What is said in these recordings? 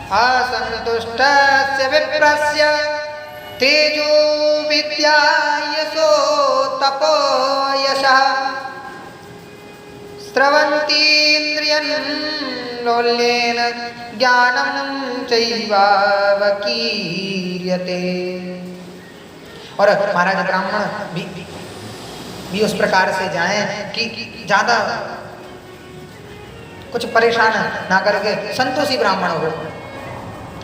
असंतुष्टस्य विप्रस्य तेजो विद्या यशो तपो यशः स्रवन्तीन्द्रियं लोल्येन ज्ञानं चैवावकीर्यते। और महाराज ब्राह्मण भी उस प्रकार से जाएं कि ज्यादा कुछ परेशान ना करके संतोषी ब्राह्मण हो।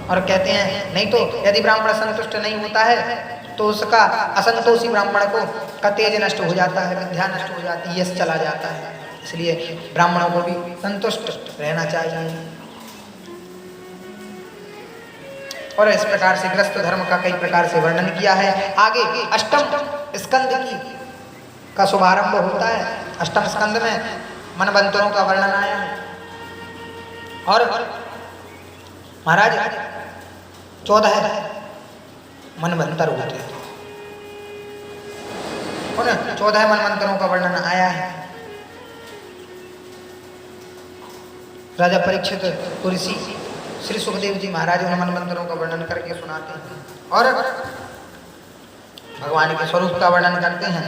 और कहते हैं नहीं तो यदि ब्राह्मण संतुष्ट नहीं होता है तो उसका असंतोषी ब्राह्मण को का तेज नष्ट हो जाता है, विद्या नष्ट हो जाती है, यश चला जाता है। इसलिए ब्राह्मणों को भी संतुष्ट रहना चाहिए। और इस प्रकार से गृहस्थ धर्म का कई प्रकार से वर्णन किया है। आगे अष्टम स्कंद का शुभारंभ होता है। अष्टम स्कंद में मनवंतरों का वर्णन आया है। और महाराज 14 मनवंतर होते हैं। उन 14 मनवंतरों का वर्णन आया है। राजा परीक्षित ऋषि श्री सुखदेव जी महाराज उन मनवंतरों का वर्णन करके सुनाते हैं और भगवान के स्वरूप का वर्णन करते हैं।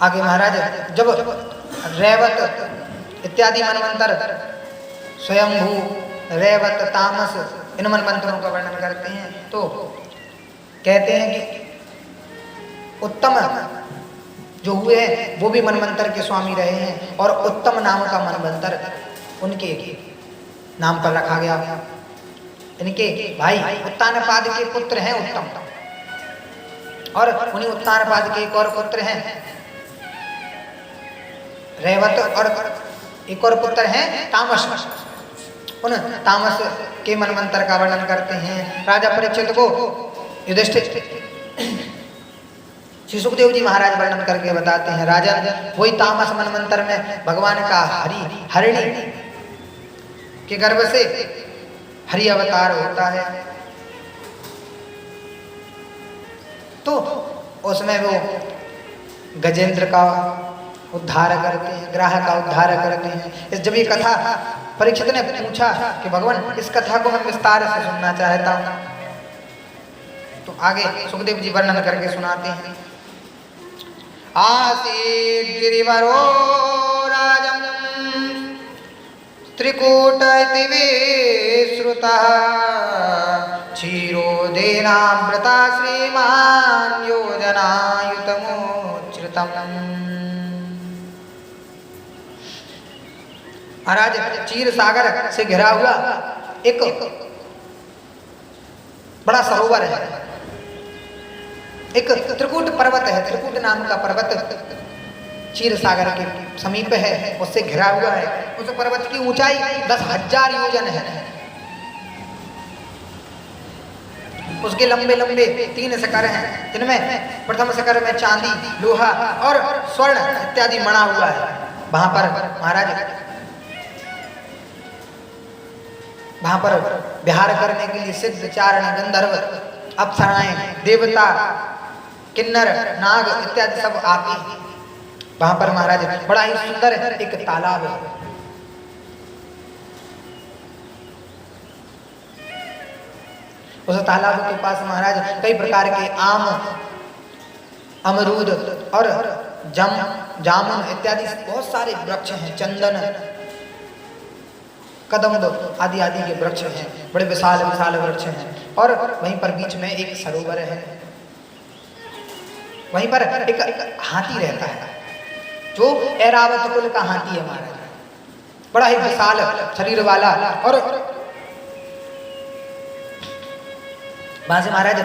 आगे महाराज जब रैवत इत्यादि मनवंतर, स्वयंभू, रैवत, तामस, इन मनवंतरों का वर्णन करते हैं तो कहते हैं कि उत्तम जो हुए हैं वो भी मनवंतर के स्वामी रहे हैं और उत्तम नाम का मनवंतर उनके नाम पर रखा गया। इनके भाई उत्तानपाद के पुत्र हैं उत्तम, और उन्हीं उत्तानपाद के एक और पुत्र हैं रैवत, और एक और पुत्र हैं तामस। उन तामस के मनवंतर का वर्णन करते हैं। राजा परीक्षित को युधिष्ठिर श्री सुखदेव जी महाराज वर्णन करके बताते हैं, राजन वही तामस मनवंतर में भगवान का हरिणी के गर्भ से हरि अवतार होता है। तो उसमें वो गजेंद्र का उद्धार करते हैं, ग्राह का उद्धार करते हैं। इस जब ये कथा परीक्षित ने पूछा कि भगवान इस कथा को मैं विस्तार से सुनना चाहता हूँ, तो आगे सुखदेव जी वर्णन करके सुनाते हैं। आसीत् गिरिवरो राजं त्रिकूट इति विश्रुतः क्षीरोदेनामृता श्रीमान् योजनायुतमुच्छ्रितम्। महाराज क्षीर सागर से घिरा हुआ एक बड़ा सरोवर है, एक त्रिकूट पर्वत है। त्रिकूट नाम का पर्वत क्षीर सागर के समीप है, उससे घिरा हुआ है। उस पर्वत की ऊंचाई 10,000 योजन है। उसके लंबे लंबे 3 शिखर हैं, जिनमें प्रथम शिखर में चांदी, लोहा और स्वर्ण इत्यादि मणा हुआ है। वहां पर महाराज विहार करने के लिए सिद्ध, चारण, गंधर्व, अप्सराएं, देवता, किन्नर, नाग इत्यादि सब आते हैं। वहां पर महाराज बड़ा ही सुंदर एक तालाब है। उस तालाब के पास महाराज कई प्रकार के आम, अमरूद और जामुन इत्यादि बहुत सारे वृक्ष हैं। चंदन, कदम्ब आदि आदि के वृक्ष हैं, बड़े विशाल विशाल वृक्ष हैं। और वहीं पर बीच में एक सरोवर है। वहीं पर एक हाथी रहता है, जो ऐरावत कुल का हाथी है महाराज, बड़ा ही विशाल शरीर वाला। और वहां से महाराज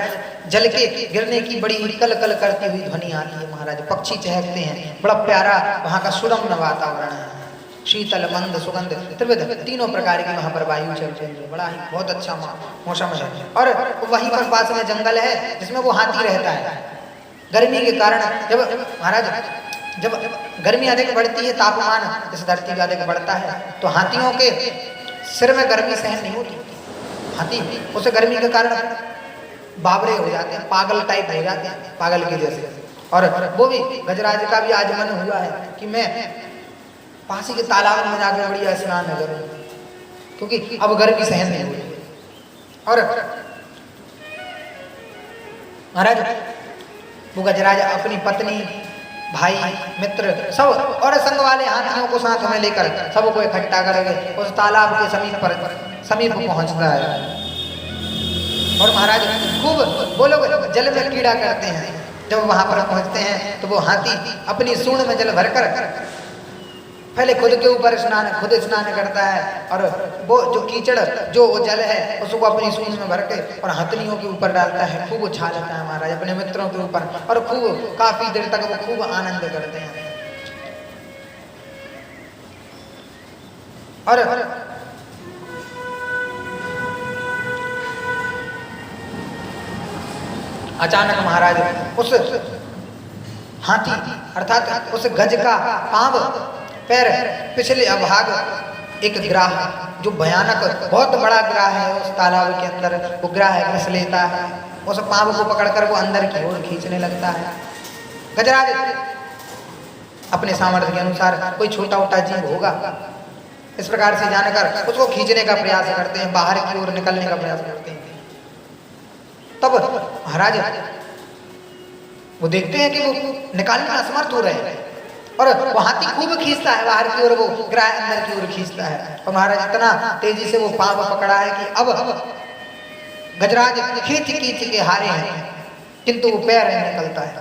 जल के गिरने की बड़ी कल कल करती हुई ध्वनि आती है। महाराज पक्षी चहकते हैं, बड़ा प्यारा वहां का सुरम्य वातावरण है। शीतल, मंद, सुगंध, त्रिविध तीनों प्रकार की वहां पर वायु चल रही है। बड़ा ही बहुत अच्छा मौसम है। और वहीं पर पास में जंगल है जिसमें वो हाथी रहता है। गर्मी के कारण जब गर्मी अधिक बढ़ती है, तापमान इस धरती का अधिक बढ़ता है, तो हाथियों के सिर में गर्मी सहन नहीं होती। हाथी उस गर्मी के कारण बाबरे हो जाते हैं, पागल टाइप हो जाते हैं, पागल के जैसे। और वो भी गजराज का भी आज मन हुआ है कि मैं पासी के तालाब में जाकर बढ़िया स्नान करूं, क्योंकि अब गर्मी सहन नहीं हुई। और महाराज वो गजराज अपनी पत्नी, भाई, मित्र सब और संग वाले हाथियों को साथ में लेकर सबको इकट्ठा करके उस तालाब के समीप पहुंचता है। और महाराज खूब वो लोग जल में कीड़ा करते हैं। जब वहां पर पहुंचते हैं तो वो हाथी अपनी सूंड में जल भरकर पहले खुद के ऊपर खुद स्नान करता है, और वो जो कीचड़ जो जल है उसको अपनी सूंड में भर के और हथनियों के ऊपर डालता है, खूब उछालता है महाराज अपने मित्रों के ऊपर, और खूब काफी देर तक वो खूब आनंद करते हैं। और अचानक महाराज उस हाथी अर्थात उस गज का पांव पैर पिछले अभाग एक ग्राह, जो भयानक बहुत बड़ा ग्राह है उस तालाब के अंदर, वो ग्राह ग्रस लेता है। उस पांव को पकड़कर वो अंदर की ओर खींचने लगता है। गजराज अपने सामर्थ्य के अनुसार कोई छोटा मोटा जीव होगा इस प्रकार से जानकर उसको खींचने का प्रयास करते हैं, बाहर की ओर निकलने का प्रयास करते हैं। तब महाराज वो देखते हैं कि वो निकालने में असमर्थ हो रहे हैं, और वो हाथी खूब खींचता है बाहर की ओर, वो ग्राह अंदर की ओर खींचता है। और महाराज इतना तेजी से वो पांव पकड़ा है कि अब गजराज खींच के हारे हैं, किंतु वो पैर नहीं निकलता है।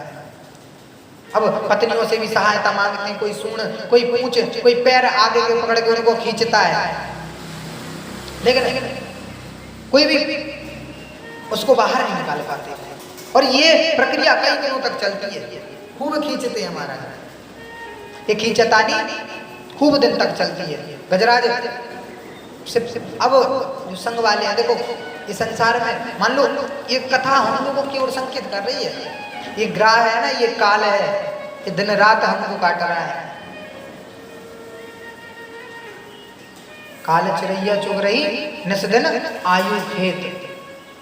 अब पत्नियों से भी सहायता मांगते हैं, कोई सूंड, कोई पूंछ, कोई पैर आगे के पकड़ के उनको खींचता है, लेकिन कोई भी उसको बाहर नहीं निकाल पाते। और ये प्रक्रिया कई दिनों तक चलती है, खूब खींचते हैं महाराज, ये खींचतानी खूब दिन तक चलती है। गजराज अब जो संग वाले हैं, देखो ये संसार में मान लो ये कथा हम लोगों की ओर संकेत कर रही है। ये ग्राह है ना, ये काल है, ये दिन रात हमको काट रहा है। काल चिड़ैया चुग रही निस दिन आयु खेत,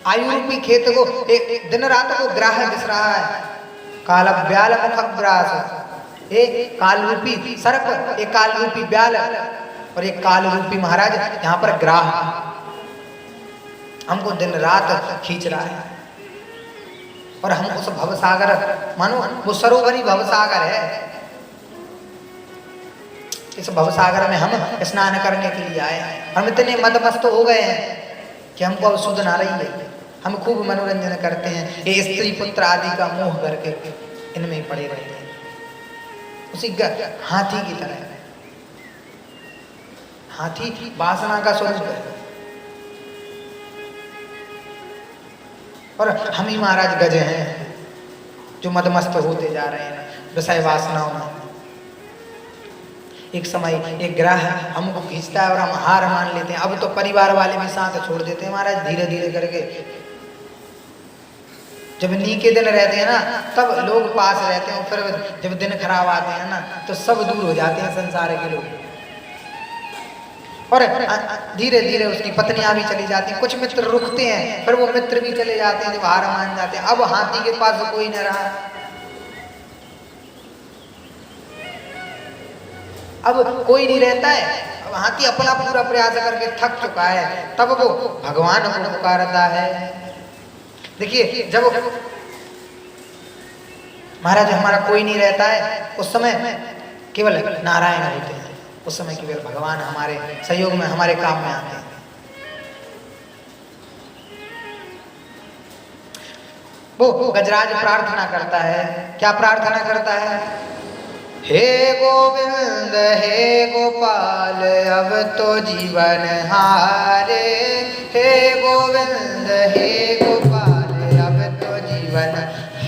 आयु रूपी खेत को एक दिन रात को ग्राह दिस रहा है। काल ब्याल मुख ग्रास, एक काल रूपी सर्प, एक काल रूपी ब्याल, और एक काल रूपी महाराज यहाँ पर ग्राह हमको दिन रात खींच रहा है। और हम उस भवसागर, मानो वो सरोवरी भवसागर है, इस भवसागर में हम स्नान करने के लिए आए। हम इतने मदमस्त हो गए हैं कि हमको अब सुध ना रही है, हम खूब मनोरंजन करते हैं, ये स्त्री पुत्र आदि का मोह करके इनमें ही पड़े रहते हैं, उसी हाथी की तरह। हाथी वासना का स्वरूप है, और हम ही महाराज गज हैं जो मदमस्त होते जा रहे हैं विषय वासनाओं में। एक समय एक ग्रह हमको खींचता है और हम हार मान लेते हैं। अब तो परिवार वाले भी साथ छोड़ देते हैं महाराज, धीरे धीरे करके। जब नी के दिन रहते हैं ना तब लोग पास रहते हैं, फिर जब दिन खराब आते हैं ना तो सब दूर हो जाते हैं संसार के लोग, और धीरे धीरे उसकी पत्नियां भी चली जाती हैं। कुछ मित्र रुकते हैं, फिर वो मित्र भी चले जाते हैं, जब हार मान जाते हैं। अब हाथी के पास कोई न रहा, अब कोई नहीं रहता है। अब हाथी अपना पूरा प्रयास करके थक चुका है, तब वो भगवान को पुकारता है। देखिए जब महाराज हमारा कोई नहीं रहता है, उस समय केवल नारायण होते हैं, उस समय केवल भगवान हमारे सहयोग में, हमारे काम में आते हैं। वो गजराज प्रार्थना करता है, क्या प्रार्थना करता है? हे गोविंद हे गोपाल अब तो जीवन हारे, हे गोविंद हे गोपाल अब तो जीवन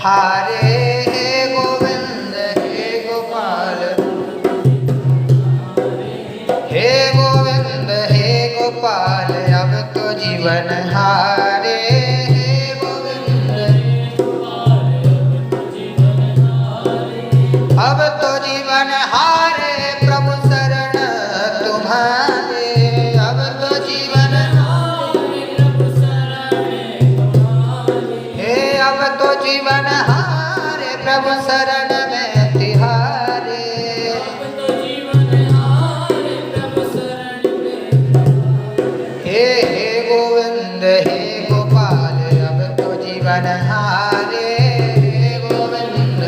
हारे, हे गोविंद हे गोपाल, हे गोविंद हे गोपाल अब तो जीवन हारे, हे गोविंद अब तो जीवन हारे, प्रभु शरण तुम्हारे, अब तो जीवन हारे, प्रभु शरण तुम्हारे, हे अब तो जीवन हारे, प्रभु शरण में तिहारे, अब तो जीवन हारे, हे गोविंद हे गोपाल अब तो जीवन हारे। हे गोविंद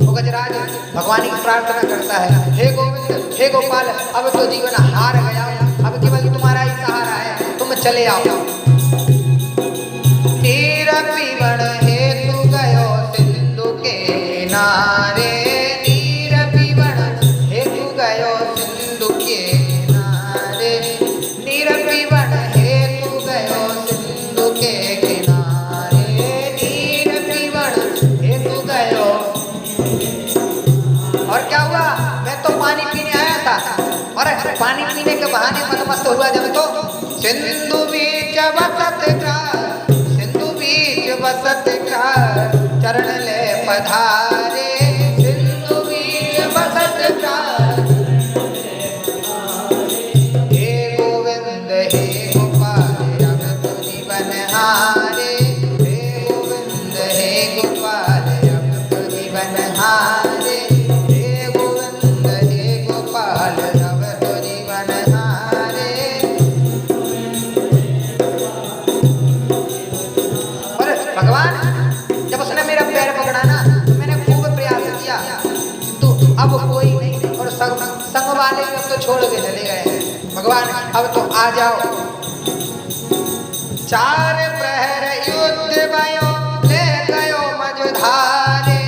वो गजराज भगवान की प्रार्थना करता है, हे गोविंद हे गोपाल अब तो जीवन हार गया, अब केवल तुम्हारा ही सहारा है, तुम चले आओ। तीर पीवण हेतु गयो सिंधु के किनारे, तीर पीवण हेतु गयो सिंधु के किनारे, तीर पीवण हेतु गयो सिंधु के किनारे, तीर पीवण हेतु गयो। और क्या हुआ, मैं तो पानी पीने आया था और पानी पीने के बहाने मन मस्त हुआ जब तो सिंधु बीच बसत का, सिंधु बीच बसत का चरण ले पधारे, सिंधु बीच बसत का। हे गोविंद हे गोपाल अब तो जीवन हारे, हे गोविंद हे गोपाल अब तो जीवन हारे, हे गोविंद हे गोपाल अब तो जीवन हारे। और भगवान जब उसने मेरा पैर पकड़ा ना तो मैंने खूब प्रयास किया, तो अब कोई नहीं और संग वाले अब तो छोड़ के चले गए। भगवान अब तो आ जाओ। चार प्रहर युद्ध भयो ले गयो मझधारे,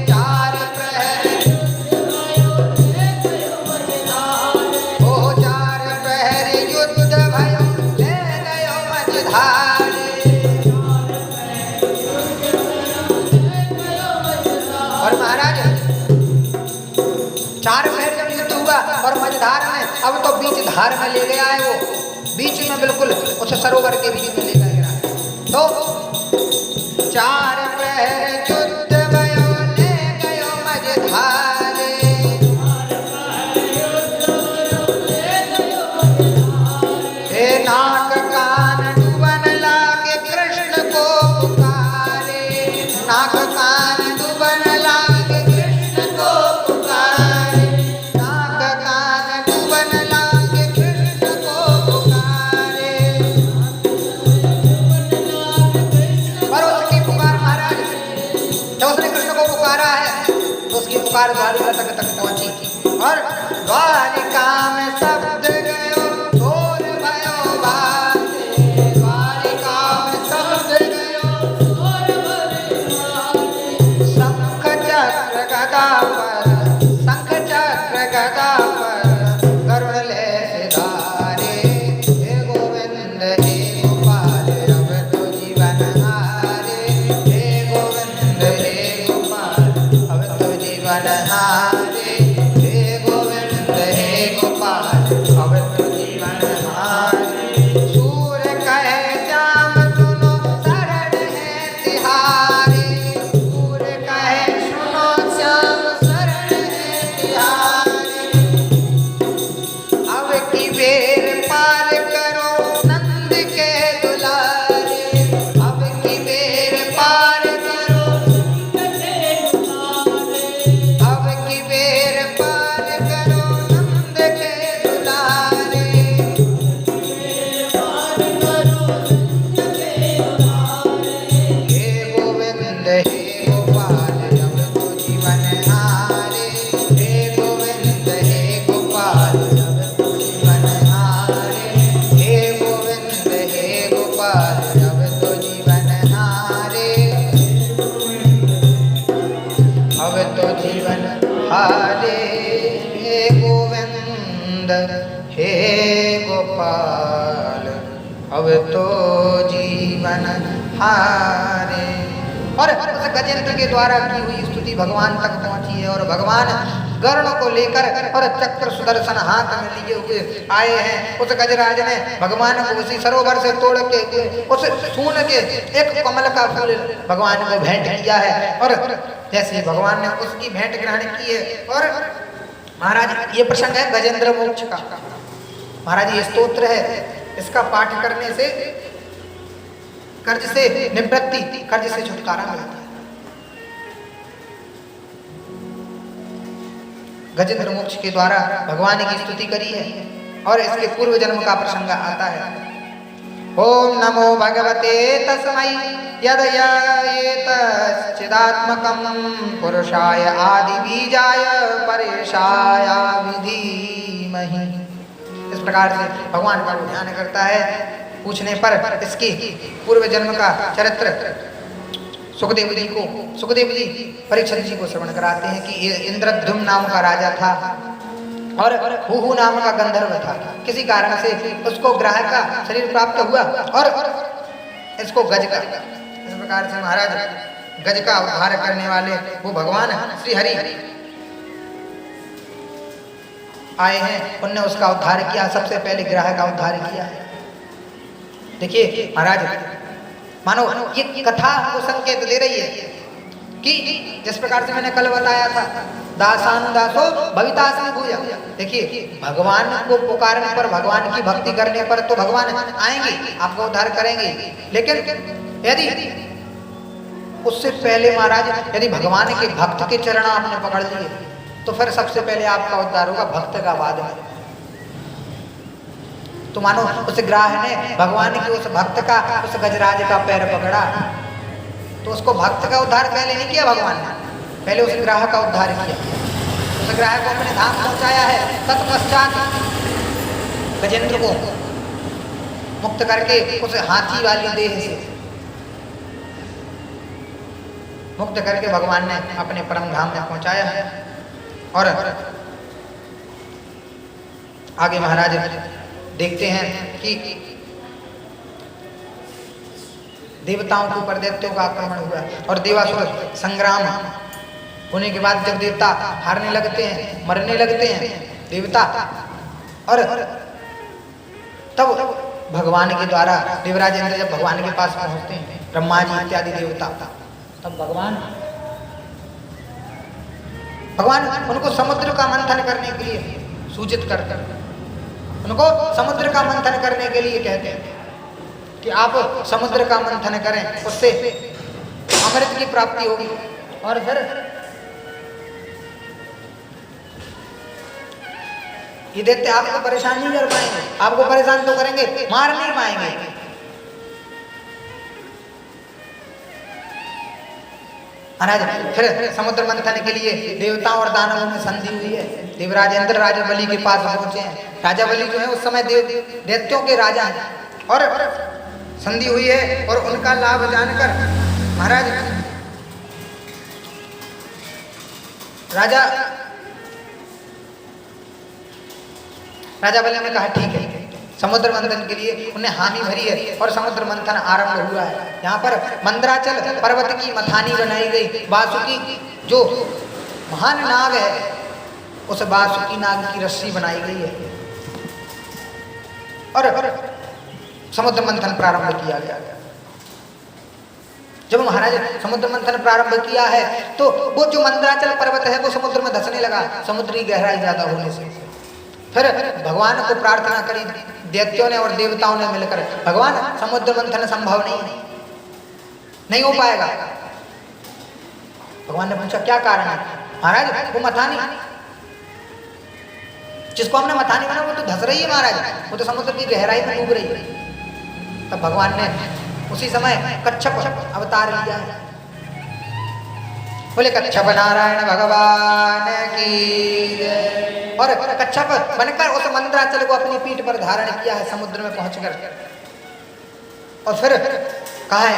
चार प्रहर ओ चार प्रहर युद्ध भयो ले गयो मझधारे। और महाराज चार प्रहर जब युद्ध हुआ और मझधार में अब तो बीच धार में ले गया है, वो बीच में बिल्कुल उस सरोवर के बीच में ले गया। तो चार प्रहर युद्ध भयो ले गयो मझधारे, हे नाक कान डूबन लागे कृष्ण को पुकारे, नाक कान डूबन लागे कृष्ण को पुकारे, नाक कान डूबन लागे कृष्ण को पुकारे। पर उसकी पुकार महाराज जब उसने कृष्ण को पुकारा है तो उसकी पुकार द्वारिका तक पहुंची और द्वारिका में शब्द गयो ढोल भयो बाजे, द्वारिका में शब्द गयो ढोल भयो बाजे। शंख चक्र गदा पर, शंख चक्र गदा पर गरुड़ ले सिधारे, हे गोविंद हे गोपाल अब तो जीवन हारे, हे गोविंद हे गोपाल अब तो जीवन हारे, हे गोविंद हे गोपाल अब तो जीवन हारे। सूर कहे श्याम सुनो शरण है तिहारे, सूर कहे सुनो श्याम शरण है तिहारे। अब की बेर पार करो नंद के दुलारे, अब की बेर पार करो, अब की बेर पार करो नंद के दुलारे। हे गोविंद हे गोपाल अब तो जीवन हारे, हे गोविंद हे गोपाल अब तो जीवन हारे, हे गोविंद हे गोपाल अब तो जीवन हारे, अब तो जीवन हारे। हे गोविंद हे गोपाल अब तो जीवन हारे। और उस गजेंद्र के द्वारा की हुई स्तुति भगवान तक पहुंची है और भगवान गरुड़ को लेकर और चक्र सुदर्शन हाथ में लिए हुए आए हैं। उस गजराज ने भगवान को उसी सरोवर से तोड़ के उस सून के एक कमल का फूल भगवान को भेंट किया है और जैसे भगवान ने उसकी भेंट ग्रहण की है। और महाराज ये प्रसंग है गजेंद्र मोक्ष का। महाराज ये स्तोत्र है, इसका पाठ करने से कर्ज से निवृत्ति, कर्ज से छुटकारा मिलता है। गजेंद्र मोक्ष के द्वारा भगवान की स्तुति करी है और इसके पूर्व जन्म का प्रसंग आता है। ओम नमो भगवते तस्मै यदयेतश्चिदात्मकं पुरुषाय आदि बीजाय परेशाय विधीमहि। इस प्रकार से भगवान का ध्यान करता है। पूछने पर इसकी पूर्व जन्म का चरित्र सुखदेव जी परीक्षित जी को श्रवण कराते हैं कि इंद्रद्युम्न नाम का राजा था और हुहु नाम का गंधर्व था। किसी कारण से उसको ग्रह का शरीर प्राप्त हुआ और इसको गज का, इस प्रकार से महाराज गज का उद्धार करने वाले वो भगवान श्री हरि आए हैं। उनने उसका उद्धार किया, सबसे पहले ग्रह का उद्धार किया। देखिए महाराज, मानो ये कथा को संकेत दे रही है कि जिस प्रकार से मैंने कल बताया था, दासानुदासो भवितास्मि भूय। देखिए भगवान को पुकारने पर, भगवान की भक्ति करने पर तो भगवान आएंगे, आपका उद्धार करेंगे। लेकिन यदि उससे पहले महाराज यदि भगवान के भक्त के चरण आपने पकड़ लिए तो फिर सबसे पहले आपका उद्धार होगा भक्त का बाद में। तो मानो उस ग्राह ने भगवान के उस भक्त का, उस गजराज का पैर पकड़ा तो उसको भक्त का उद्धार पहले नहीं किया भगवान ने, पहले उस ग्राह का उद्धार किया। उस ग्राह को अपने धाम पहुंचाया है। तत्पश्चात गजेंद्र को मुक्त करके उस हाथी वाली देह से मुक्त करके भगवान ने अपने परम धाम में पहुंचाया है। और आगे महाराज देखते हैं कि देवताओं के ऊपर दैत्यों का आक्रमण हुआ और देवासुर संग्राम होने के बाद जब देवता हारने लगते हैं, मरने लगते हैं देवता, और तब भगवान के द्वारा देवराज इंद्र जब भगवान के पास पहुंचते हैं, ब्रह्मा जी इत्यादि देवता, तब भगवान उनको समुद्र का मंथन करने के लिए सूचित करते हैं। उनको समुद्र का मंथन करने के लिए कहते हैं कि आप समुद्र का मंथन करें, उससे अमृत की प्राप्ति होगी। और फिर ये दैत्य आपको परेशान नहीं कर पाएंगे, आपको परेशान तो करेंगे, मार नहीं पाएंगे। महाराज फिर समुद्र मंथन के लिए देवताओं और दानवों में संधि हुई है। देवराज इंद्र राजा बलि के पास पहुंचे हैं। राजा बलि जो है उस समय दैत्यों के राजा हैं और संधि हुई है। और उनका लाभ जानकर महाराज राजा बलि ने कहा ठीक है, समुद्र मंथन के लिए उन्हें हामी भरी है और समुद्र मंथन आरंभ हुआ है। यहाँ पर मंदराचल पर्वत की मथानी बनाई गई, वासुकी जो महान नाग है उस वासुकी नाग की रस्सी बनाई गई है और समुद्र मंथन प्रारंभ किया गया। जब महाराज समुद्र मंथन प्रारंभ किया है तो वो जो मंदराचल पर्वत है वो समुद्र में धंसने लगा, समुद्री गहराई ज्यादा होने से। फिर भगवान को प्रार्थना करी दैत्यों ने और देवताओं ने मिलकर, भगवान समुद्र मंथन संभव नहीं हो पाएगा। भगवान ने पूछा क्या कारण है? महाराज वो मथानी जिसको हमने मथानी बना वो तो धस रही है महाराज, वो तो समुद्र की गहराई में डूब रही है। तब भगवान ने उसी समय कच्छप अवतार लिया है। बोले कच्छप नारायण भगवान की। और कच्छप बनकर उस मंदराचल को अपनी पीठ पर धारण किया है समुद्र में पहुंचकर। और फिर कहा है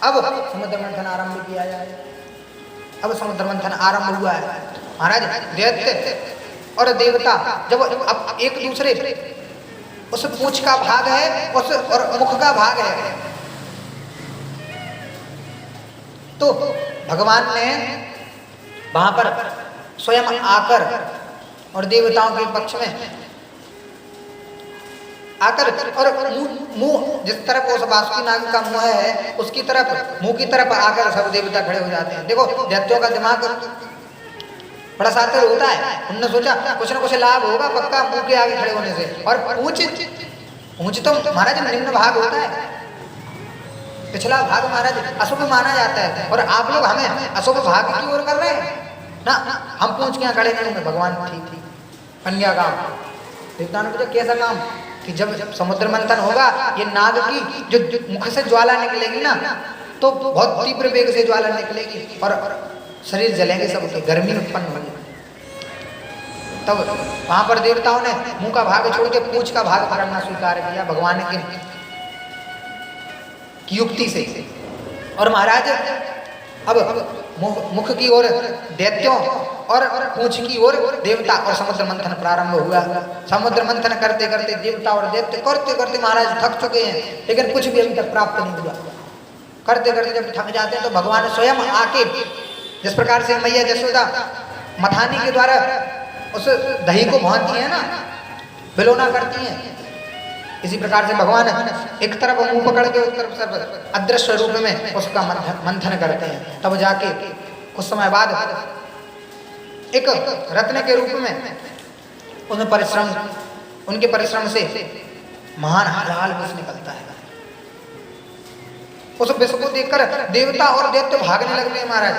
अब समुद्र मंथन आरंभ किया जाए। अब समुद्र मंथन आरंभ हुआ है। महाराज दैत्य और देवता जब अब एक दूसरे उस पूंछ का भाग है और मुख का भाग है, तो भगवान ने वहां पर स्वयं आकर और देवताओं के पक्ष में आकर और मुंह जिस तरफ उस वासुकी नाग का मुंह है उसकी तरफ, मुंह की तरफ आकर सब देवता खड़े हो जाते हैं। देखो दैत्यों का दिमाग बड़ा सातिर होता है, उन्होंने सोचा कुछ ना कुछ लाभ होगा पक्का मुंह के आगे खड़े होने से। और पूंछ तो महाराज निम्न भाग होता है, पिछला भाग महाराज अशुभ माना जाता है और आप लोग हमें अशुभ भाग की ओर कर रहे हैं। ना हम पूछ के यहाँ खड़े नहीं होंगे, भगवान ठीक कन्या काम। देवताओं ने पूछा कैसा काम? कि जब समुद्र मंथन होगा, ये नाग की जो मुख से ज्वाला निकलेगी ना, तो बहुत तीव्र वेग से ज्वाला निकलेगी और शरीर जलेंगे, सबके गर्मी उत्पन्न होगी। तब वहां पर देवताओं ने मुंह का भाग छोड़ के पूंछ का भाग पकड़ना स्वीकार किया भगवान की युक्ति से। और महाराज अब मुख की ओर दैत्यों और पूंछ की ओर देवता, और समुद्र मंथन प्रारंभ हुआ। समुद्र मंथन करते करते देवता और दैत्य करते करते महाराज थक चुके हैं, लेकिन कुछ भी अभी तक प्राप्त नहीं हुआ। करते करते जब थक जाते हैं तो भगवान स्वयं आके, जिस प्रकार से मैया यशोदा मथानी के द्वारा उस दही को भांती है ना, बिलोना करती हैं, इसी प्रकार से भगवान एक तरफ मुंह पकड़ के उस तरफ से अदृश्य रूप में उसका मंथन करते हैं। तब जाके कुछ समय बाद एक रत्न के रूप में उनके परिश्रम से महान हलाल विष निकलता है। उस विष को देखकर देवता और दैत्य भागने लगते हैं महाराज।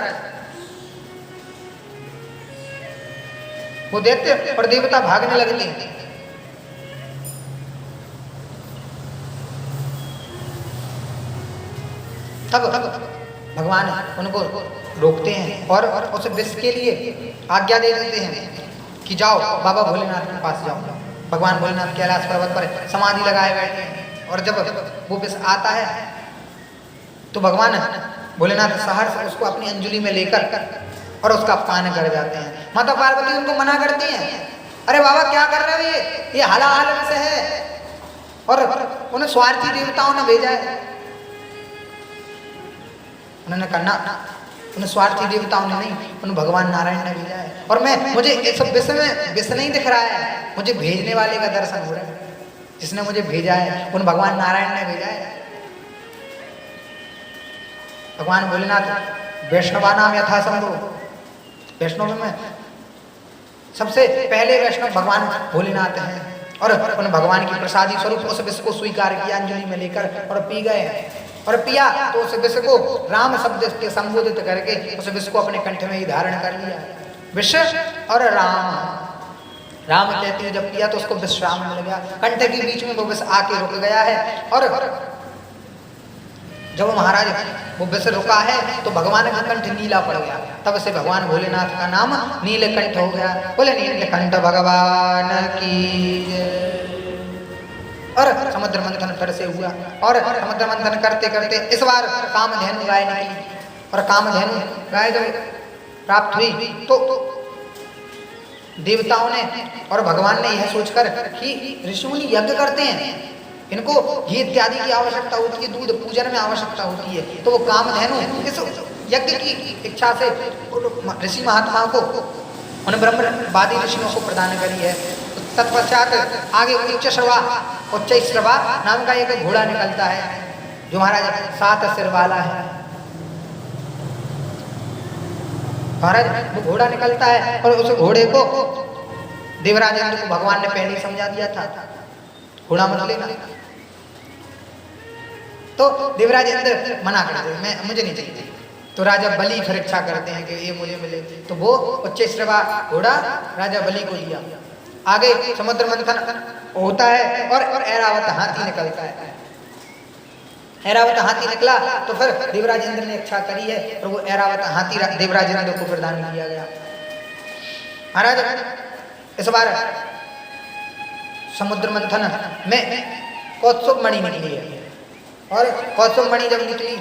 वो दैत्य और देवता भागने लगते हैं। तब भगवान उनको रोकते हैं और उस विष के लिए आज्ञा दे देते हैं कि जाओ बाबा भोलेनाथ के पास जाओ। भगवान भोलेनाथ कैलाश पर्वत पर समाधि लगाए बैठे हैं, और जब वो विष आता है तो भगवान भोलेनाथ सहर्ष उसको अपनी अंजलि में लेकर और उसका पान कर जाते हैं। माता पार्वती उनको मना करती हैं, अरे बाबा क्या कर रहे हो, ये हलाल विष है, और उन्हें स्वार्थी देवताओं ने भेजा है। उन्होंने कहा उन्हें स्वार्थी देवताओं ने नहीं, उन्हें भगवान नारायण ने भेजा है, और मुझे इस सब विष में विष नहीं दिख रहा है, मुझे भेजने वाले का दर्शन हो रहा है, जिसने मुझे भेजा है उन भगवान नारायण ने भेजा है। भगवान भोलेनाथ वैष्णवा नाम यथा संभव, वैष्णव में सबसे पहले वैष्णव भगवान भोलेनाथ हैं, और उन भगवान की प्रसादी स्वरूप उस विष को स्वीकार किया अंजलि में लेकर और पी गए। और पिया तो उस विष को राम शब्द के संबोधित करके उस विष को अपने कंठ में ही धारण कर लिया। विष और राम कहते हैं, जब पिया तो उसको विश्राम मिल गया, कंठ के बीच में वो विष आके रुक गया है। और जब महाराज वो विष रुका है तो भगवान का कंठ नीला पड़ गया, तब से भगवान भोलेनाथ का नाम नीलकंठ हो गया। बोले नीलकंठ भगवान की। और समुद्र मंथन फिर से हुआ, और समुद्र मंथन करते करते इस बार कामधेनु गाय निकली, और कामधेनु गाय जब प्राप्त हुई तो देवताओं ने और भगवान ने यह सोचकर कि ऋषिमुनि यज्ञ करते हैं, इनको घी इत्यादि की आवश्यकता होती है, दूध पूजन में आवश्यकता होती है, तो वो कामधेनु इस यज्ञ की इच्छा से ऋषि महात्मा को, उन ब्रह्मवादी ऋषियों को प्रदान करी है। तत्पश्चात आगे उच्चैश्रवा नाम का एक घोड़ा निकलता है, जो महाराज 7 सिर वाला है। महाराज वो घोड़ा निकलता है, और उस घोड़े को देवराज इंद्र को भगवान ने पहले ही समझा दिया था, घोड़ा मत लेना। तो देवराज इंद्र मना करते हैं, मुझे नहीं चाहिए। तो राजा बलि फिर इच्छा करते हैं कि ये मुझे मिले, तो वो उच्चैश्रवा घोड़ा राजा बलि को दिया। आगे समुद्र मंथन होता है और ऐरावत हाथी निकलता है। ऐरावत हाथी निकला तो फिर देवराज इंद्र ने इच्छा करी है, और वो ऐरावत हाथी देवराज इंद्र को प्रदान किया गया। महाराज इस बार समुद्र मंथन में कौत्सुभ मणि निकली है, और कौत्सुभ मणि जब निकली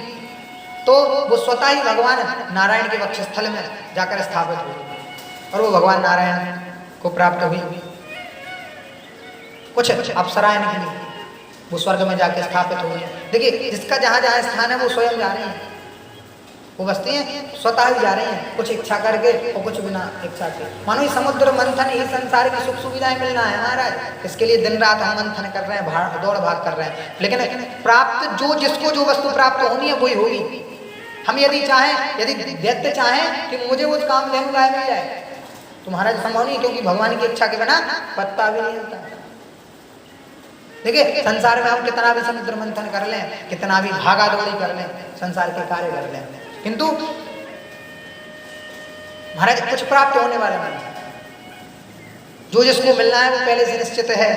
तो वो स्वतः ही भगवान नारायण के वक्षस्थल में जाकर स्थापित हुई, और वो भगवान नारायण को प्राप्त हुई। कुछ अप्सराएं निकली, वो स्वर्ग में जाके स्थापित हो गए। देखिए जिसका जहाँ जहाँ स्थान है वो स्वयं जा रहे हैं, वो बसते हैं स्वतः ही जा रहे हैं, कुछ इच्छा करके और कुछ बिना इच्छा के। मानो ये समुद्र मंथन ही संसार की सुख सुविधाएं मिलना है महाराज, इसके लिए दिन रात हम मंथन कर रहे हैं, दौड़ भाग कर रहे हैं, लेकिन प्राप्त जो जिसको जो वस्तु प्राप्त होनी है वही होगी। हम यदि चाहें, यदि दैत्य चाहें कि मुझे वो कामधेनु गाय मिल जाए तो महाराज संभव नहीं, क्योंकि भगवान की इच्छा के बिना पत्ता भी नहीं हिलता। देखिए संसार में हम कितना भी समुद्र मंथन कर लें, कितना भी भागा दौड़ी कर लें, संसार के कार्य कर लें, किंतु महाराज कुछ प्राप्त होने वाला नहीं, जो जिसको मिलना है वो पहले से निश्चित है।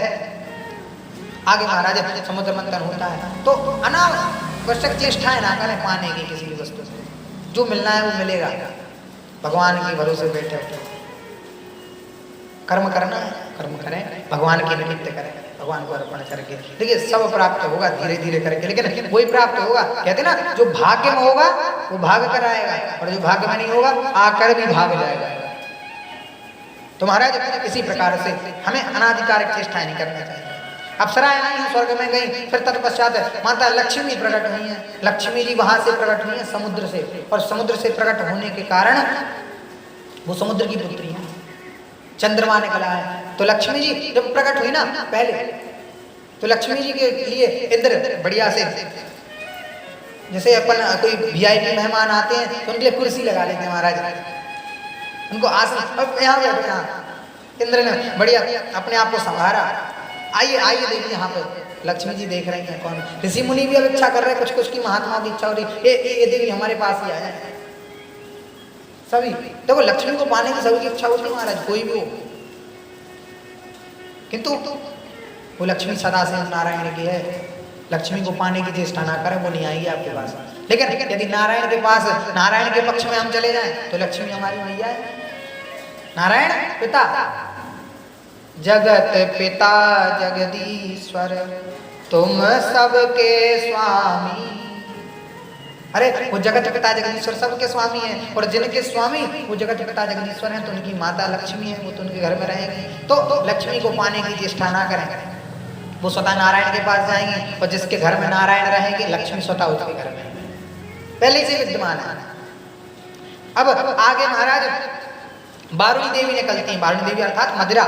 आगे महाराज समुद्र मंथन होता है तो अनावश्यक चेष्टाएं ना करें पाने की किसी भी वस्तु से, जो मिलना है वो मिलेगा। भगवान के भरोसे बैठे कर्म करना है, कर्म करें, भगवान की निमित्त करें, भगवान को अर्पण करके, देखिए सब प्राप्त होगा धीरे धीरे करके, लेकिन वही प्राप्त होगा। कहते ना जो भाग्य में होगा वो भाग कर आएगा, और जो भाग्य में नहीं होगा आकर भी भाग जाएगा। तो महाराज इसी प्रकार से हमें अनाधिकारक चेष्टाएं नहीं करना चाहिए। अप्सराएं आई स्वर्ग में गई, फिर तत्पश्चात माता लक्ष्मी प्रकट हुई है। लक्ष्मी जी वहां से प्रकट हुई है समुद्र से, और समुद्र से प्रकट होने के कारण वो समुद्र की पुत्री है, चंद्रमा निकला है। तो लक्ष्मी जी जब प्रकट हुई ना पहले, तो लक्ष्मी जी के लिए इंद्र बढ़िया से, जैसे अपन कोई वीआईपी मेहमान आते हैं तो उनके लिए कुर्सी लगा लेते हैं महाराज, उनको आसन, अब यहाँ बैठो, यहाँ इंद्र ने बढ़िया अपने आप को संभारा। आइए आइए देखिए, यहाँ पे लक्ष्मी जी देख रही हैं कौन, ऋषि मुनि भी अब इच्छा कर रहे हैं, कुछ की महात्मा की इच्छा हो रही, ये देखिए हमारे पास ही आया है। सभी देखो लक्ष्मी को पाने की सभी की इच्छा होती है महाराज, कोई भी हो, किंतु वो लक्ष्मी सदा से नारायण की है। लक्ष्मी को पाने की चेष्टा ना करें, वो नहीं आएगी आपके पास। लेकिन यदि नारायण के पास, नारायण के पक्ष में हम चले जाएं तो लक्ष्मी हमारी मैया है। नारायण पिता, जगत पिता जगदीश्वर, तुम सबके स्वामी। अरे वो जगत पिता जगदीश्वर सबके स्वामी हैं, और जिनके स्वामी वो जगत पिता जगदीश्वर हैं तो उनकी माता लक्ष्मी है, वो तो उनके घर में रहेंगी। तो लक्ष्मी को पाने की चेष्टा ना करें, वो स्वतः नारायण के पास जाएंगी, और जिसके घर में नारायण रहेंगे लक्ष्मी स्वतः उसके घर में पहले से विद्यमान है। अब आगे महाराज बारुणी देवी निकलती हैं, बारुणी देवी अर्थात मदिरा,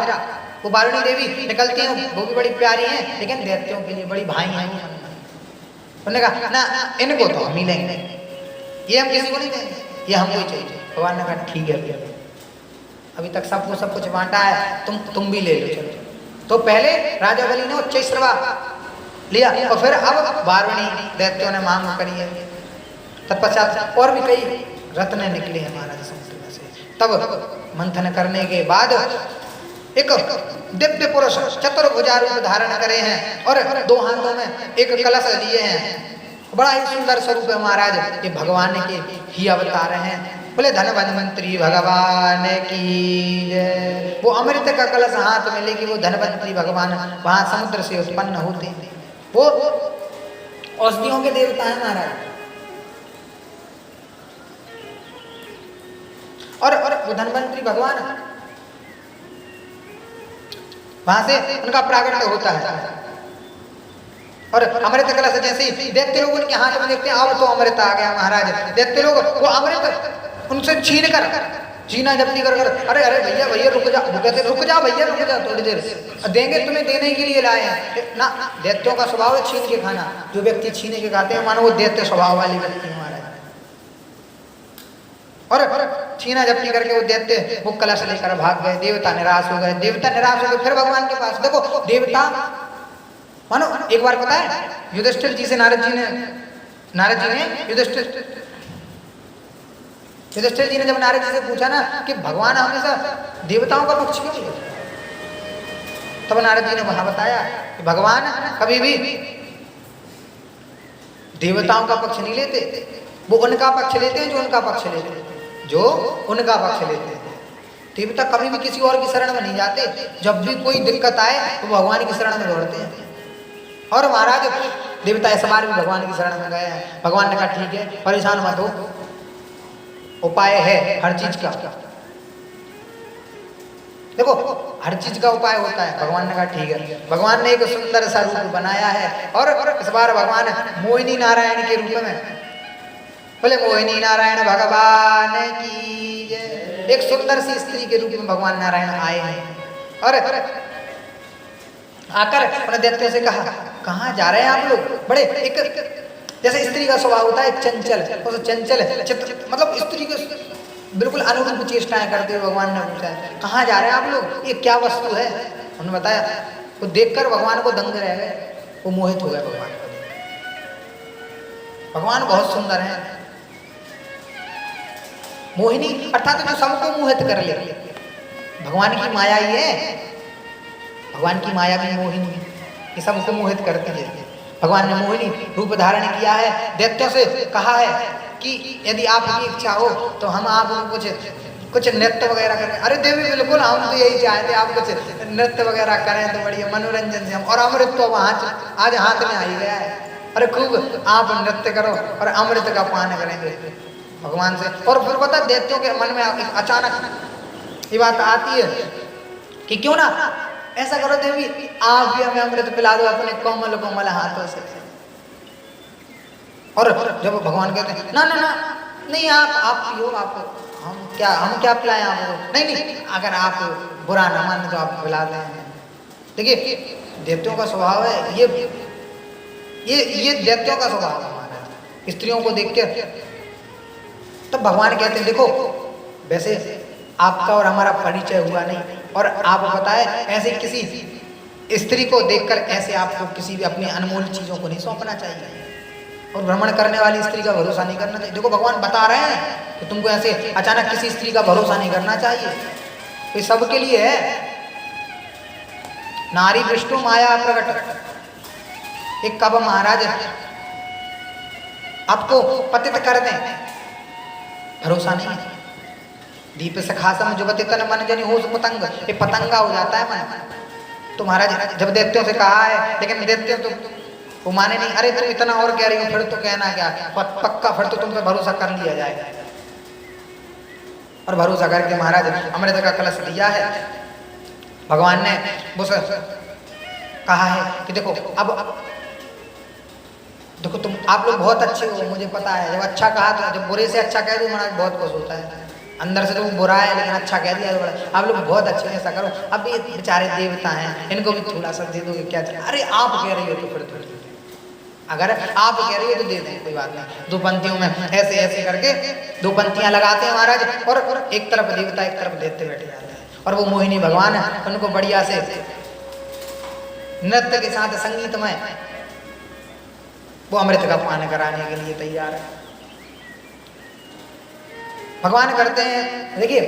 वो बारुणी देवी निकलती हैं, वो भी बड़ी प्यारी हैं, लेकिन दैत्यों के लिए बड़ी भाई हैं। उन्होंने कहा ना इनको तो हम ही लेंगे, ये हम किसी को नहीं देंगे, ये हमको ही चाहिए। भगवान ने कहा ठीक है, अभी तक सबको सब कुछ बांटा है, तुम भी ले लो चलो। तो पहले राजा बलि ने उच्चैश्रवा लिया, और फिर अब बारुणी दैत्यों ने मांग करी है। तत्पश्चात और भी कई रत्न निकले हैं महाराज समुद्र में से। तब मंथन करने के बाद एक दिव्य पुरुष चतुर्भुजा रूप धारण करे हैं, और दो हाथों में एक कलश लिए हैं। बड़ा ही सुंदर स्वरूप है महाराज, ये भगवान के ही अवतार हैं। बोले धनवंतरी भगवान की जय। वो अमृत का कलश हाथ में लेके वो धनवंतरी भगवान वहां समुद्र से उत्पन्न होते हैं। वो औषधियों के देवता है महाराज, और वो धनवंतरी भगवान वहां से उनका प्रागट्य होता है। और अमृत कलश जैसे ही दैत्य लोग उनके हाथ में देखते हैं, अब तो अमृत आ गया महाराज। दैत्य लोग वो अमृत उनसे छीन कर, छीना जब्ती कर अरे अरे भैया भैया रुक जा, वो कहते रुक जा भैया रुक जा, थोड़ी देर देंगे तुम्हें, देने के लिए लाए हैं ना। दैत्यों का स्वभाव है छीन के खाना, जो व्यक्ति छीने के खाते हैं मानो वो दैत्य स्वभाव वाले व्यक्ति है महाराज। और छीना जब्ती करके वो दैत्य वो कलश लेकर भाग गए। देवता निराश हो गए, देवता निराश हो गए, फिर भगवान के पास। देखो देवता मानो एक बार पता है युधिष्ठिर जी से नारद जी ने युधिष्ठिर जी ने जब नारद जी से पूछा ना कि भगवान हमेशा देवताओं का पक्ष क्यों लेते, तब नारद जी ने वहां बताया कि भगवान कभी भी देवताओं का पक्ष नहीं लेते, वो उनका पक्ष लेते हैं जो उनका पक्ष लेते हैं, जो उनका पक्ष लेते हैं। देवता कभी भी किसी और की शरण में नहीं जाते, जब भी कोई दिक्कत आए तो भगवान की शरण में दौड़ते हैं। और महाराज देवता इस बार भी भगवान की शरण में गए हैं। भगवान ने कहा ठीक है परेशान मत हो, उपाय है हर चीज का। देखो हर चीज का उपाय होता है। भगवान ने कहा ठीक है। भगवान ने एक सुंदर सा रूप बनाया है, और इस बार भगवान मोहिनी नारायण के रूप में, बोले मोहिनी नारायण भगवान की जय। एक सुंदर सी स्त्री के रूप में भगवान नारायण आए हैं, और आकर उन्होंने दैत्यों से कहा कहाँ जा रहे हैं आप लोग। बड़े एक जैसे स्त्री का स्वभाव होता है चंचल, उस चंचल मतलब स्त्री के बिल्कुल अनुरूप चेष्टाएं करते हुए भगवान ने पूछा कहाँ जा रहे हैं आप लोग, ये क्या वस्तु है। उन्होंने बताया, वो देखकर भगवान को दंग रह गए, वो मोहित हो गए भगवान को देख। भगवान बहुत सुंदर हैं। मोहिनी अर्थात जो सबको मोहित कर ले। भगवान की माया ही है, भगवान की माया भी मोहिनी है, ये सबको मोहित करती है। भगवान ने मोहिनी रूप धारण किया है, दैत्यों से कहा है कि यदि आपकी इच्छा हो तो हम आपको कुछ नृत्य वगैरह करें। अरे देवी बिल्कुल, हम तो यही चाहते आप कुछ नृत्य वगैरह करें तो बढ़िया मनोरंजन से हम, और अमृत तो वहाँ आज हाथ में आ ही गया है। अरे खूब आप नृत्य करो और अमृत का पान करेंगे भगवान से। और फिर पता दैत्यों के मन में अचानक ये बात आती है कि क्यों ना ऐसा करो देवी, आप भी हमें अमृत पिला दो अपने कोमल कोमल हाथों से। और जब भगवान कहते हैं ना ना ना नहीं, आप पियो, आप हम क्या पिलाएं आपको, नहीं नहीं अगर आप बुरा ना माने तो आप पिला दें। देखिए दैत्यों का स्वभाव है ये दैत्यों का स्वभाव है हमारा, स्त्रियों को देख के। तब भगवान कहते हैं देखो वैसे आपका और हमारा परिचय हुआ नहीं, और आप बताए ऐसे किसी स्त्री को देखकर ऐसे आपको किसी भी अपनी अनमोल चीजों को नहीं सौंपना चाहिए, और भ्रमण करने वाली स्त्री का भरोसा नहीं करना चाहिए। देखो भगवान बता रहे हैं कि तुमको ऐसे अचानक किसी स्त्री का भरोसा नहीं करना चाहिए, ये सबके लिए है। नारी विष्णु माया प्रकट, एक कब महाराज आपको पतित कर दें, भरोसा नहीं है। दीप सखासम जुबति तन मन जनि होश पतंग, ये पतंगा हो जाता है मन। तो महाराज जब दैत्यों से कहा है, लेकिन दैत्यों तो वो माने नहीं। अरे तुम इतना और कह रही हो, फिर तो कहना क्या, पक्का फिर तो तुम पे भरोसा कर लिया जाएगा। और भरोसा करके महाराज अमृत का कलश दिया है। भगवान ने वो कहा है कि देखो अब देखो तुम आप लोग बहुत अच्छे हो, मुझे पता है। जब अच्छा कहा तो, जब बुरे से अच्छा कह दो महाराज बहुत खुश होता है। अंदर से तो बुरा है लेकिन अच्छा कह दिया तो बड़ा, आप लोग बहुत अच्छे हैं, ऐसा करो। अब ये बेचारे देवता हैं, इनको भी थोड़ा सा दे दोगे क्या? अरे आप कह रही हो तो फिर तो, अगर आप कह रही हो तो दे दें, कोई बात नहीं। दो पंक्तियों में ऐसे ऐसे करके दो पंक्तियां लगाते हैं महाराज, और एक तरफ देवता एक तरफ दैत्य बैठे जाते हैं। और वो मोहिनी भगवान है, उनको बढ़िया से नृत्य के साथ संगीतमय वो अमृत का पान कराने के लिए तैयार है। भगवान करते हैं, देखिए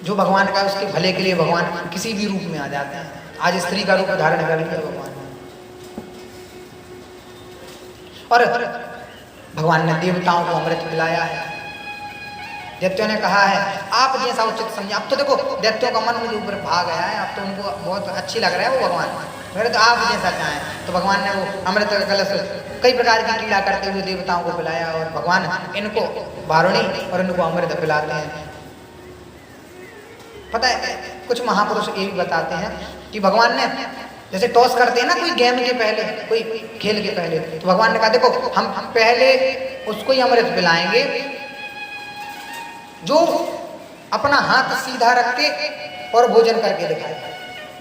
जो भगवान का उसके भले के लिए भगवान किसी भी रूप में आ जाते हैं। आज स्त्री का रूप धारण कर लिया भगवान, और भगवान ने देवताओं को अमृत पिलाया है। दैत्यों ने कहा है आप जैसा उचित समझे। अब तो देखो दैत्यों का मन मुझे ऊपर भाग गया है, अब तो उनको बहुत अच्छी लग रहा है वो भगवान, मेरे तो आप जैसा चाहें। तो भगवान ने वो अमृत का कलश कई प्रकार की क्रीड़ा करते हुए देवताओं को पिलाया, और भगवान इनको वारुणी और इनको अमृत पिलाते हैं। पता है कुछ महापुरुष ये भी बताते हैं कि भगवान ने जैसे टॉस करते हैं ना कोई गेम के पहले, कोई खेल के पहले, तो भगवान ने कहा देखो हम पहले उसको ही अमृत पिलाएंगे जो अपना हाथ सीधा रख के और भोजन करके दिखाए,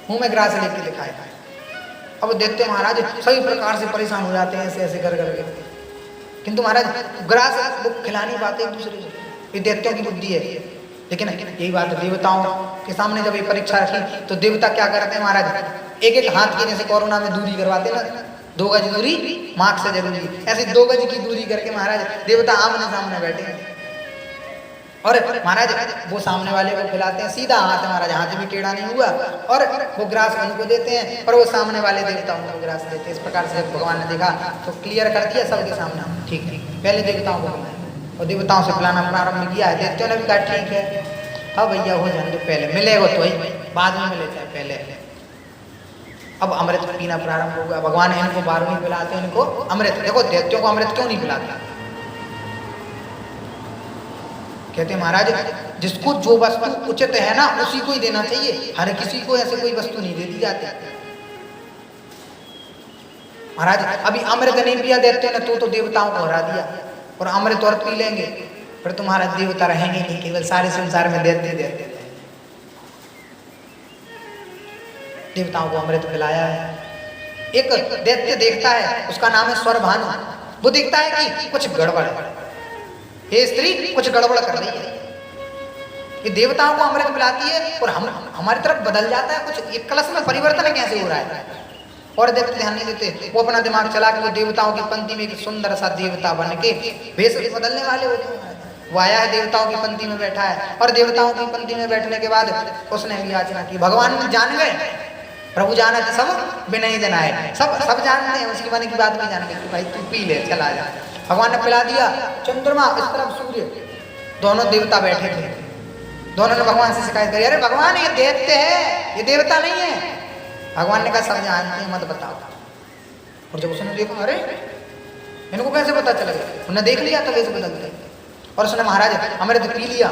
मुंह में ग्रास लेके दिखाए। अब देखते महाराज सभी प्रकार से परेशान हो जाते हैं ऐसे ऐसे कर करके, किंतु महाराज ग्रास वो खिला नहीं पाते एक दूसरे को, ये दैत्यों की बुद्धि है। लेकिन यही बात देवताओं के सामने जब ये परीक्षा रखी तो देवता क्या करते हैं महाराज, एक एक हाथ की जैसे कोरोना में दूरी करवाते ना, 2 गज दूरी मास्क से जरूरी, ऐसे 2 गज की दूरी करके महाराज देवता आमने सामने बैठे हैं, और महाराज वो सामने वाले को खिलाते हैं सीधा हाथ, महाराज हाथ भी टेढ़ा नहीं हुआ, और वो ग्रास उनको देते हैं और वो सामने वाले देवताओं को ग्रास देते हैं। इस प्रकार से भगवान ने देखा तो क्लियर कर दिया सबके सामने, ठीक ठीक पहले देवताओं को खिलाया और देवताओं से पिलाना प्रारंभ किया है। दैत्यों ने भी कहा ठीक है, हाँ भैया हो जाने दो, पहले मिलेगा तो ही, बाद में मिले चाहे पहले। अब अमृत पीना प्रारंभ हो गया। भगवान इनको वारुणी पिलाते हैं, इनको अमृत। देखो दैत्यों को अमृत क्यों नहीं पिलाते, कहते महाराज जिसको जो वस्तु उचित है ना उसी को ही देना चाहिए, हर किसी को ऐसे कोई वस्तु नहीं दे दी जाती। महाराज अभी अमृत नहीं पिया दैत्यों ने तो देवताओं को हरा दिया, और अमृत और पी लेंगे फिर तो महाराज देवता रहेंगे नहीं, केवल सारे संसार में दैत्य दैत्य। देवताओं को अमृत पिलाया है। एक दैत्य देखता है, उसका नाम है स्वरभानु, वो देखता है कि कुछ गड़बड़ है, ये स्त्री कुछ गड़बड़ कर रही है, ये देवताओं को अमृत पिलाती है और हमारी तरफ बदल जाता है कुछ, एक कलश में परिवर्तन कैसे हो रहा है। और दैत्य ध्यान नहीं देते, वो अपना दिमाग चला के वो देवताओं की पंक्ति में एक सुंदर सा देवता बन के वेश बदलने वाले होते हैं। वो आया है, देवताओं की पंक्ति में बैठा है, और देवताओं की पंक्ति में बैठने के बाद उसने भी याचना की। भगवान जान गए, प्रभु जाना तो सब विनय जनाए, सब जानते हैं, उसके मन की बात भी जान गए कि भाई तू पी ले, चला जा। भगवान ने पिला दिया। चंद्रमा इस तरफ सूर्य, दोनों देवता बैठे थे। दोनों ने भगवान से शिकायत करी, अरे भगवान ये दैत्य है, ये देवता नहीं है। भगवान ने कहा सब जानते हैं, मत बताओ। और जब उसने देखा, अरे इनको कैसे पता चल गया, उन्होंने देख लिया तो वैसे बदल गए। और उसने महाराज अमृत पी लिया।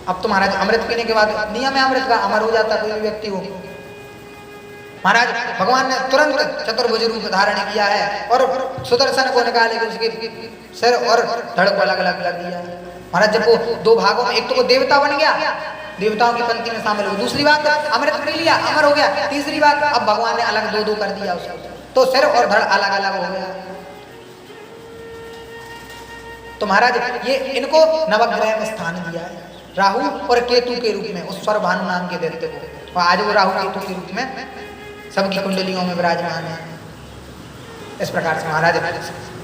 अब तो महाराज अमृत पीने के बाद नियम है अमृत का, अमर हो जाता कोई भी व्यक्ति हो। महाराज भगवान ने तुरंत चतुर्भुज रूप धारण किया है और सुदर्शन को निकाले उसके सिर और धड़ को अलग अलग कर दिया। महाराज जब वो दो भागों में, एक तो वो देवता बन गया, देवताओं की पंक्ति में शामिल हो, दूसरी बात अमृत पी लिया, अमर हो गया, तीसरी बात अब भगवान ने अलग दो दो कर दिया उसको, तो सिर और धड़ अलग अलग हो गया। तो महाराज ये इनको नवग्रह में स्थान दिया है, राहु और केतु के रूप में, उस स्वर भानु नाम के दैत्य को। और आज वो राहु केतु के रूप में सबकी कुंडलियों में विराजमान है। इस प्रकार से महाराज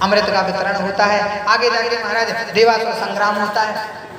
अमृत का वितरण होता है। आगे जाके महाराज देवासुर संग्राम होता है।